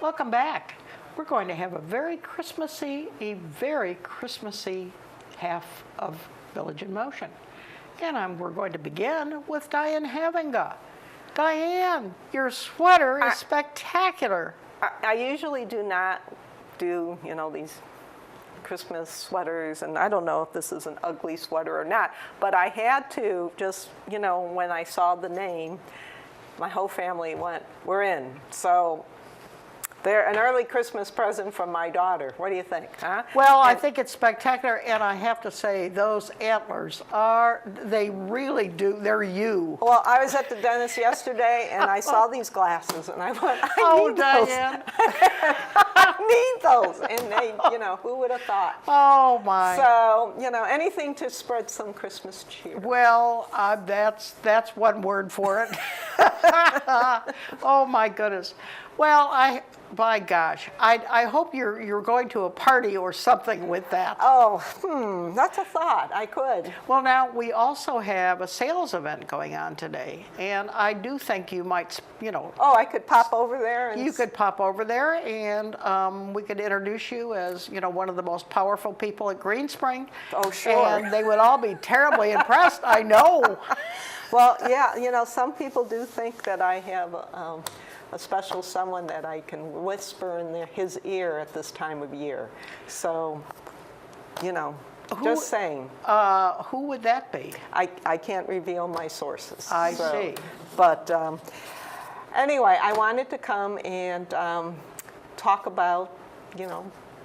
Welcome back. We're going to have a very Christmassy half of Village in Motion. And we're going to begin with Diane Havinga. Diane, your sweater is spectacular. I usually do not do, these Christmas sweaters, and I don't know if this is an ugly sweater or not, but I had to just, when I saw the name, my whole family went, we're in. So they're an early Christmas present from my daughter. What do you think, huh? Well, I think it's spectacular, and I have to say, those antlers they really do, they're you. Well, I was at the dentist yesterday, and I saw these glasses, and I went, Oh, need Diane. those. I need those. And they, who would have thought? Oh, my. So, anything to spread some Christmas cheer. Well, that's one word for it. Oh, my goodness. Well, by gosh, I hope you're going to a party or something with that. Oh, that's a thought. I could. Well, now, we also have a sales event going on today, and I do think you might, Oh, I could pop over there. You could pop over there, and we could introduce you as, one of the most powerful people at Green Spring. Oh, sure. And they would all be terribly impressed, I know. Well, yeah, some people do think that I have a special someone that I can whisper in his ear at this time of year. So, just saying. Who would that be? I can't reveal my sources. I see. But anyway, I wanted to come and talk about,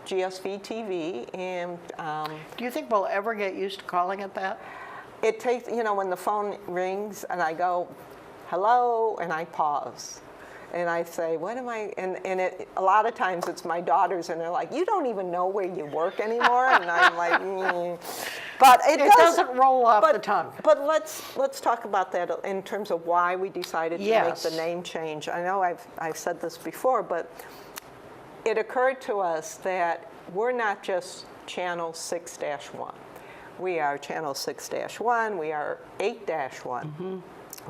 Gsv-Tv. And do you think we'll ever get used to calling it that? it takes, when the phone rings and I go, hello, and I pause. And I say, what am I, a lot of times it's my daughters, and they're like, you don't even know where you work anymore? And I'm like, But it doesn't roll off the tongue. But let's talk about that in terms of why we decided to make the name change. I know I've said this before, but it occurred to us that we're not just Channel 6-1. We are Channel 6-1, we are 8-1. Mm-hmm.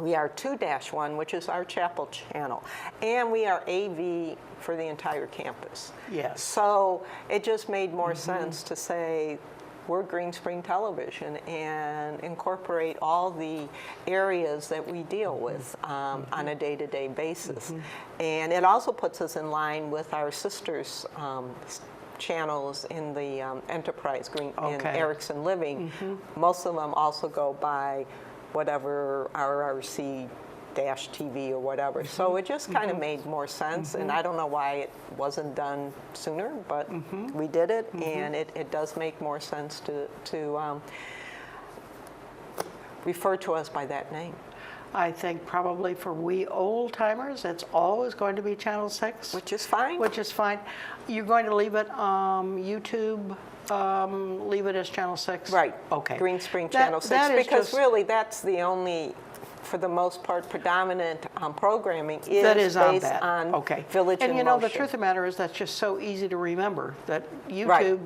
We are 2-1, which is our chapel channel, and we are AV for the entire campus. Yes. So it just made more sense to say we're Green Spring Television and incorporate all the areas that we deal with on a day-to-day basis. And it also puts us in line with our sisters channels in the Enterprise in Erickson Living. Most of them also go by whatever RRC-TV or whatever. So it just kind of made more sense, and I don't know why it wasn't done sooner, but we did it, and it does make more sense to refer to us by that name. I think probably for we old-timers, it's always going to be Channel 6. Which is fine. Which is fine. You're going to leave it YouTube, leave it as Channel 6? Right. Okay. Green Spring Channel 6, because really that's the only, for the most part, predominant programming is based on Village in Motion. And the truth of the matter is that's just so easy to remember that YouTube,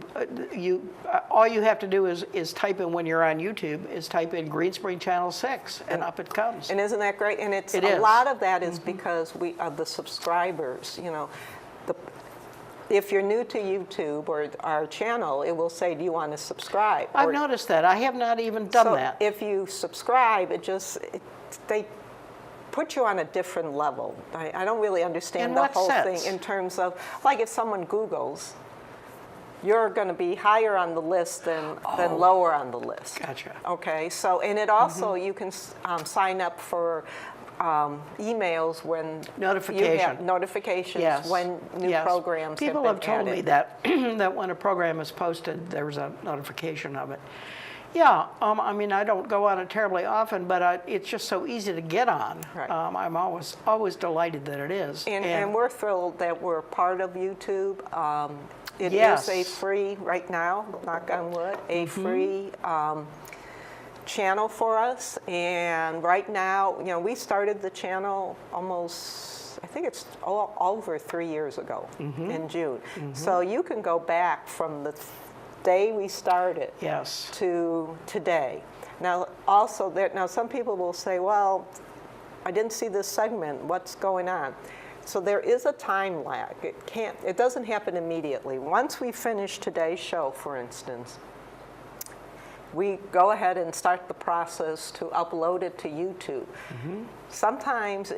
all you have to do is type in, when you're on YouTube, is type in Green Spring Channel 6, and up it comes. And isn't that great? And a lot of that is because of the subscribers, if you're new to YouTube or our channel, it will say, do you want to subscribe? I've noticed that. I have not even done that. If you subscribe, they put you on a different level. I don't really understand the whole thing in terms of, like if someone Googles, you're going to be higher on the list than lower on the list. Gotcha. Okay, so, and it also, you can sign up for emails when you have notifications when new programs People have been told me that that when a program is posted, there's a notification of it. Yeah, I mean, I don't go on it terribly often, but it's just so easy to get on. Right. I'm always delighted that it is. And we're thrilled that we're part of YouTube. It is a free, right now, knock on wood, a free channel for us. And right now, we started the channel almost, I think it's over 3 years ago in June. So you can go back from the day we started to today. Now, also, some people will say, well, I didn't see this segment. What's going on? So there is a time lag. It doesn't happen immediately. Once we finish today's show, for instance, we go ahead and start the process to upload it to YouTube. Sometimes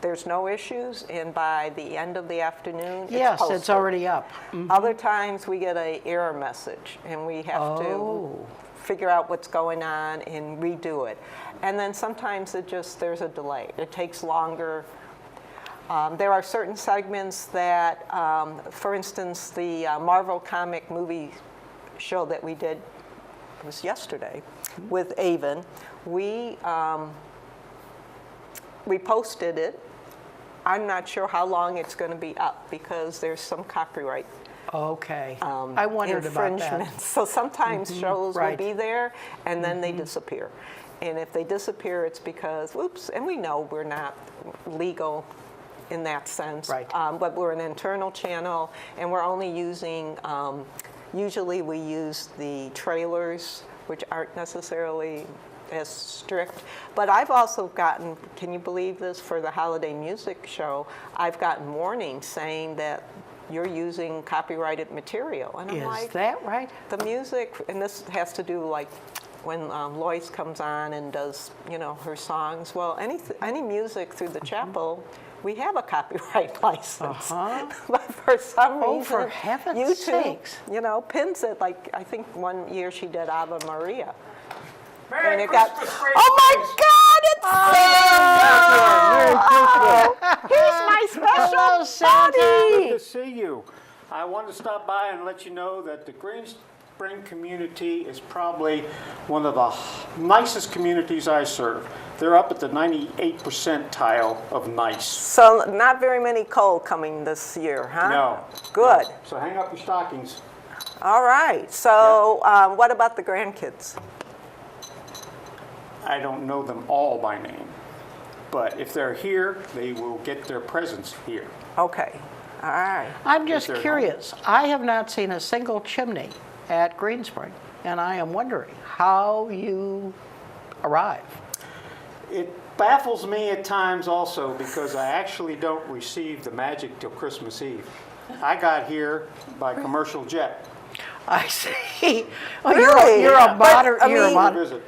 there's no issues, and by the end of the afternoon, Yes, it's it's already up. Other times we get an error message, and we have to figure out what's going on and redo it. And then sometimes there's a delay. It takes longer. There are certain segments that, for instance, the Marvel comic movie show that we did, it was yesterday, with Avon. We posted it. I'm not sure how long it's going to be up because there's some copyright Okay. I wondered about infringements. that. So sometimes shows will right. be there and then they disappear. And if they disappear, it's because, whoops, and we know we're not legal in that sense. Right. But we're an internal channel and we're only using, usually we use the trailers, which aren't necessarily as strict. But I've also gotten, can you believe this, for the holiday music show, I've gotten warnings saying that you're using copyrighted material. And I'm Is like, that right? the music, and this has to do like when Lois comes on and does, her songs. Well, any music through the chapel, we have a copyright license. But for some reason, for heaven's YouTube, sakes. pins it. Like I think one year she did Ave Maria. Merry And it Christmas, got, Grace oh my Boys. God, it's Santa! Here's my Hello, special Santa. Good buddy! to see you. I wanted to stop by and let you know that the Green Spring community is probably one of the nicest communities I serve. They're up at the 98th percentile of nice. So not very many coal coming this year, huh? No. Good. No. So hang up your stockings. All right. So what about the grandkids? I don't know them all by name, but if they're here, they will get their presents here. Okay. All right. I'm just they're curious. I have not seen a single chimney at Green Spring, and I am wondering how you arrive. It baffles me at times also because I actually don't receive the magic till Christmas Eve. I got here by commercial jet. I see. Oh, Really? You're a But, modern. I You're a mean- modern. Visit.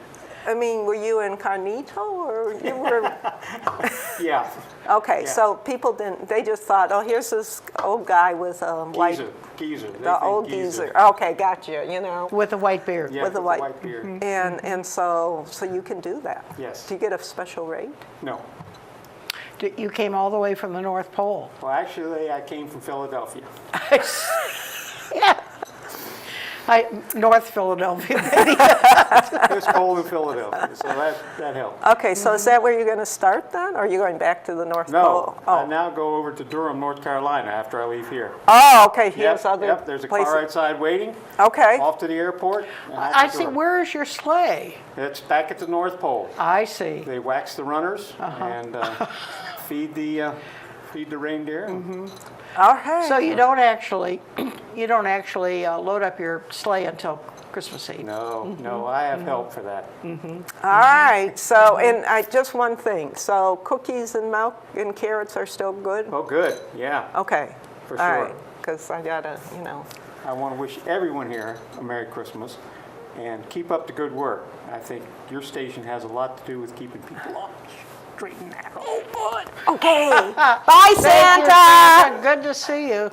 I mean, were you incognito or you were? Yeah. Okay, Yeah. so people didn't, they just thought, oh, here's this old guy with a white, Geezer. They the think old geezer. Okay, gotcha, With a white beard. Yeah, with the white- beard. And so you can do that. Yes. Do you get a special rate? No. You came all the way from the North Pole. Well, actually, I came from Philadelphia. Yeah. North Philadelphia. It's cold in Philadelphia, so that helped. Okay, so is that where you're going to start then? Or are you going back to the North Pole? No, I now go over to Durham, North Carolina after I leave here. Oh, okay, here's other Yep, there's a places. car outside waiting, Okay, off to the airport. and out to I see. Durham. Where is your sleigh? It's back at the North Pole. I see. They wax the runners and feed the reindeer. all right. So you don't actually load up your sleigh until Christmas Eve. No, I have help for that. All right, so, and just one thing. So cookies and milk and carrots are still good? Oh, good, yeah. Okay. For All sure. right, because I gotta, I want to wish everyone here a Merry Christmas and keep up the good work. I think your station has a lot to do with keeping people on the straight and narrow. Oh, bud. Okay. Bye, Thank you, Santa. Santa. Good to see you.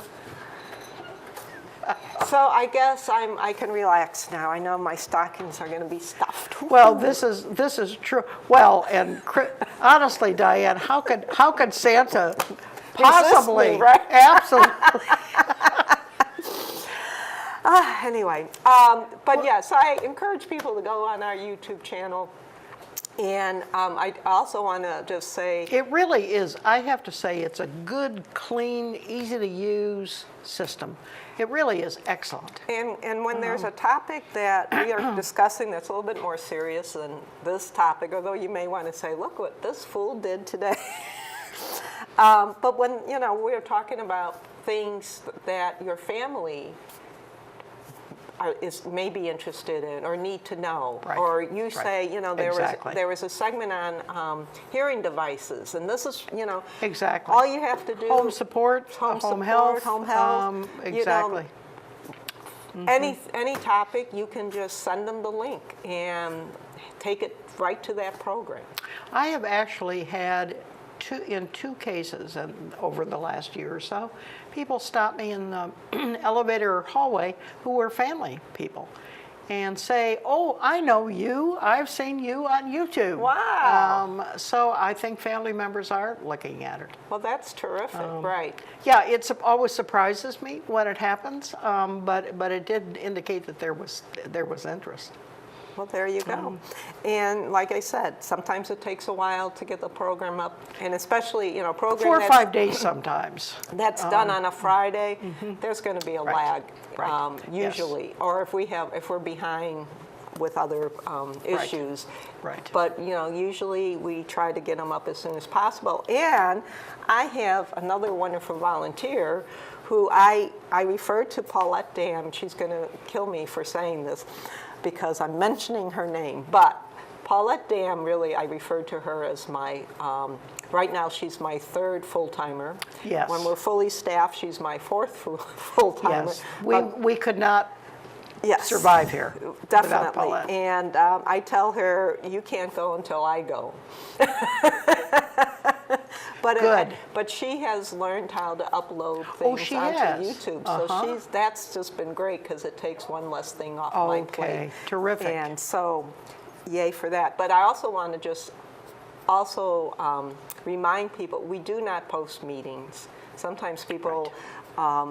So I guess I can relax now. I know my stockings are going to be stuffed. Well, this is true. Well, and honestly, Diane, how could Santa possibly? me, right? Absolutely. Anyway, but yes, I encourage people to go on our YouTube channel. And I also want to just say, It really is. I have to say, it's a good, clean, easy to use system. It really is excellent. and when there's a topic that we are discussing that's a little bit more serious than this topic, although you may want to say, look what this fool did today. But when, we're talking about things that your family may be interested in or need to know. Right, Or you right. say, Exactly. there was a segment on hearing devices, and this is, Exactly. all you have to do. Home support, Home home support, health. home health. Exactly. Any topic, you can just send them the link and take it right to that program. I have actually had in two cases over the last year or so, people stop me in the elevator or hallway who were family people and say, "Oh, I know you. I've seen you on YouTube." Wow. So I think family members are looking at it. Well, that's terrific, right. Yeah, it always surprises me when it happens, but it did indicate that there was interest. Well, there you go. And like I said, sometimes it takes a while to get the program up, and especially, program 4 or that's- 5 days sometimes. that's done on a Friday, there's going to be a Right. lag, Yes. usually, or if we're behind with other issues. Right. But usually we try to get them up as soon as possible. And I have another wonderful volunteer who I refer to Paulette Dam. She's going to kill me for saying this because I'm mentioning her name, but Paulette Dam, really, I refer to her as my, right now she's my 3rd full-timer. Yes. When we're fully staffed, she's my 4th full-timer. Yes, we could not Yes. survive here without Definitely. Paulette. And I tell her, you can't go until I go. But Good. But she has learned how to upload things she onto has? YouTube. Uh-huh. So that's just been great because it takes one less thing off my plate. Okay, terrific. And so, yay for that. But I also want to just remind people, we do not post meetings. Sometimes people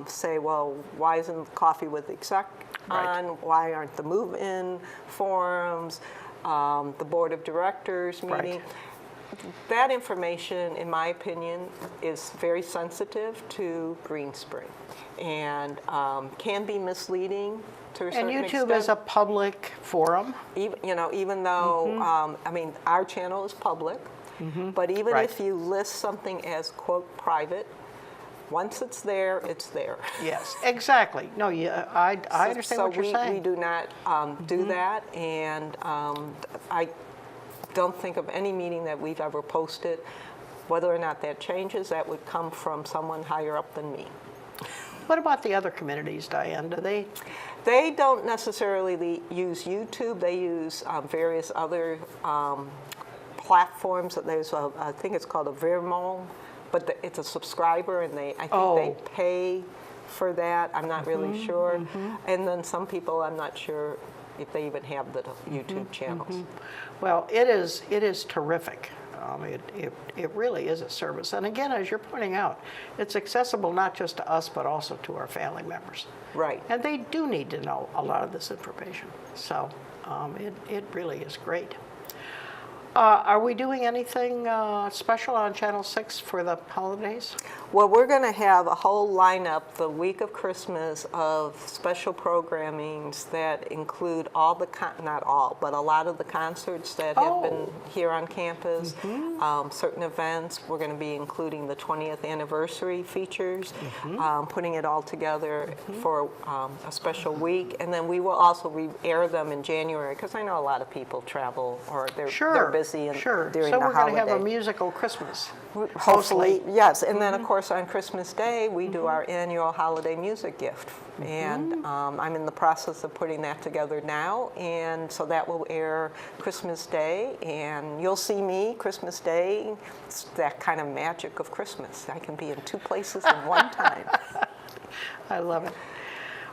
say, well, why isn't Coffee with Exec on? Why aren't the move-in forums, the board of directors meeting? Right. That information, in my opinion, is very sensitive to Green Spring and can be misleading to a And certain YouTube extent. is a public forum. Even though, our channel is public, but even Right. if you list something as, quote, private, once it's there, it's there. Yes, exactly. No, I understand what you're we saying. do not do that, and I don't think of any meeting that we've ever posted. Whether or not that changes, that would come from someone higher up than me. What about the other communities, Diane? Do they? They don't necessarily use YouTube. They use various other platforms. There's I think it's called a Virmo, but it's a subscriber, and I think they pay for that. I'm not really sure. And then some people, I'm not sure if they even have the YouTube channels. Well, it is terrific. It really is a service. And again, as you're pointing out, it's accessible not just to us, but also to our family members. Right. And they do need to know a lot of this information. So it really is great. Are we doing anything special on Channel 6 for the holidays? Well, we're going to have a whole lineup the week of Christmas of special programmings that include all the, not all, but a lot of the concerts that have been here on campus, certain events. We're going to be including the 20th anniversary features, putting it all together for a special week. And then we will also re-air them in January, because I know a lot of people travel or they're busy during so the we're going holiday. to have a musical Christmas. Hopefully, yes. And then, of course, on Christmas Day, we do our annual holiday music gift. And I'm in the process of putting that together now. And so that will air Christmas Day. And you'll see me Christmas Day. It's that kind of magic of Christmas. I can be in 2 places at one time. I love it.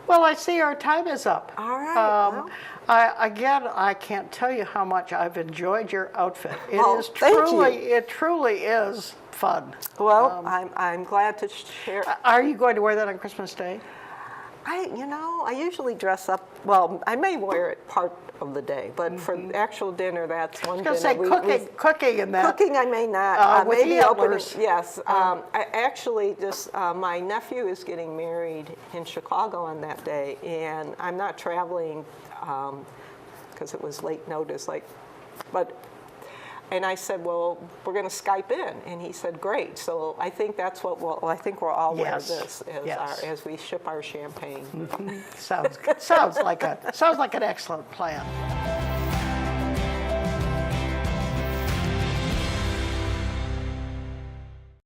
Well, I see our time is up. All right. I can't tell you how much I've enjoyed your outfit. It truly is fun. Well, I'm glad to share. Are you going to wear that on Christmas Day? I usually dress up. Well, I may wear it part of the day, but for the actual dinner, that's one I was dinner. going to say cooking and that. Cooking, I may not. with Maybe the opening. antlers. Yes. I actually just my nephew is getting married in Chicago on that day, and I'm not traveling because it was late notice. But And I said, well, we're going to Skype in. And he said, great. So I think that's what I think we're all aware of this as we ship our champagne. Sounds like an excellent plan.